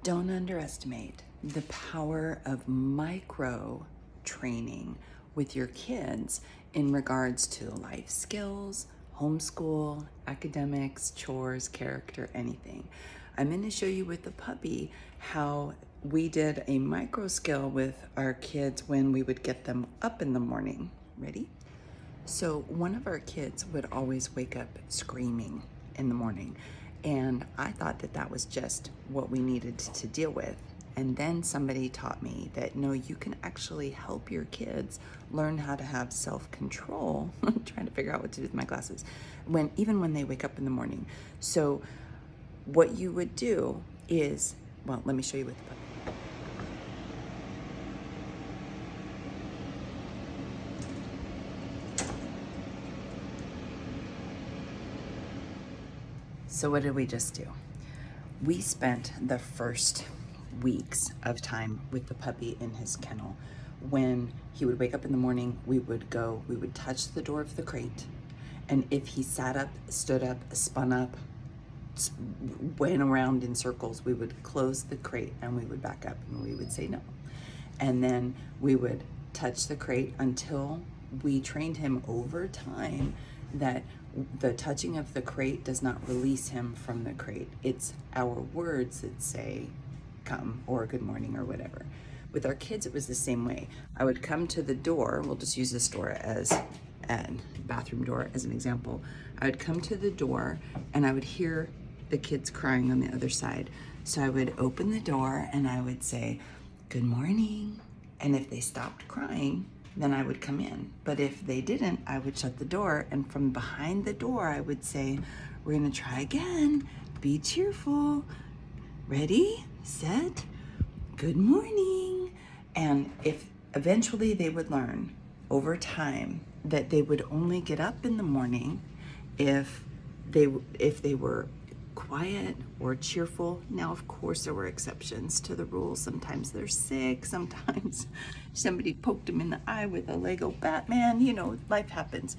Don't underestimate the power of micro training with your kids in regards to life skills, homeschool, academics, chores, character, anything. I'm going to show you with the puppy how we did a micro skill with our kids when we would get them up in the morning. Ready? So one of our kids would always wake up screaming in the morning. And I thought that that was just what we needed to deal with. And then somebody taught me that no, you can actually help your kids learn how to have self-control. I'm trying to figure out what to do with my glasses. Even when they wake up in the morning. So what you would do is, well, let me show you with the puppy. So what did we just do? We spent the first weeks of time with the puppy in his kennel. When he would wake up in the morning, we would touch the door of the crate. And if he sat up, stood up, spun up, went around in circles, we would close the crate and we would back up and we would say no. And then we would touch the crate until we trained him over time that the touching of the crate does not release him from the crate. It's our words that say come or good morning or whatever. With our kids, it was the same way. I would come to the door, we'll just use this door as a bathroom door as an example. I would come to the door and I would hear the kids crying on the other side. So I would open the door and I would say, good morning. And if they stopped crying, then I would come in. But if they didn't, I would shut the door. And from behind the door, I would say, we're gonna try again. Be cheerful. Ready, set, good morning. And if eventually they would learn over time that they would only get up in the morning if they were quiet or cheerful. Now, of course, there were exceptions to the rules. Sometimes they're sick. Sometimes somebody poked them in the eye with a Lego Batman. You know, life happens.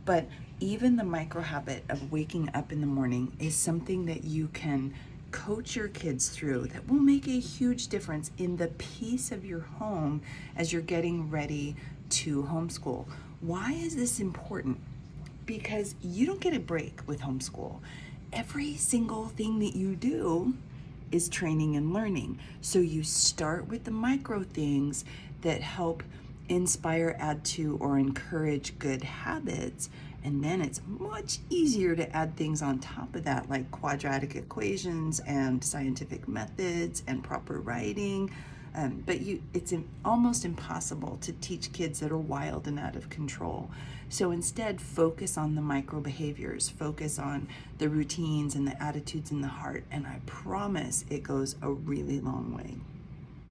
But even the micro habit of waking up in the morning is something that you can coach your kids through that will make a huge difference in the peace of your home as you're getting ready to homeschool. Why is this important? Because you don't get a break with homeschool. Every single thing that you do is training and learning. So you start with the micro things that help inspire, add to, or encourage good habits. And then it's much easier to add things on top of that, like quadratic equations and scientific methods and proper writing. But it's almost impossible to teach kids that are wild and out of control. So instead, focus on the micro behaviors, focus on the routines and the attitudes in the heart, and I promise it goes a really long way.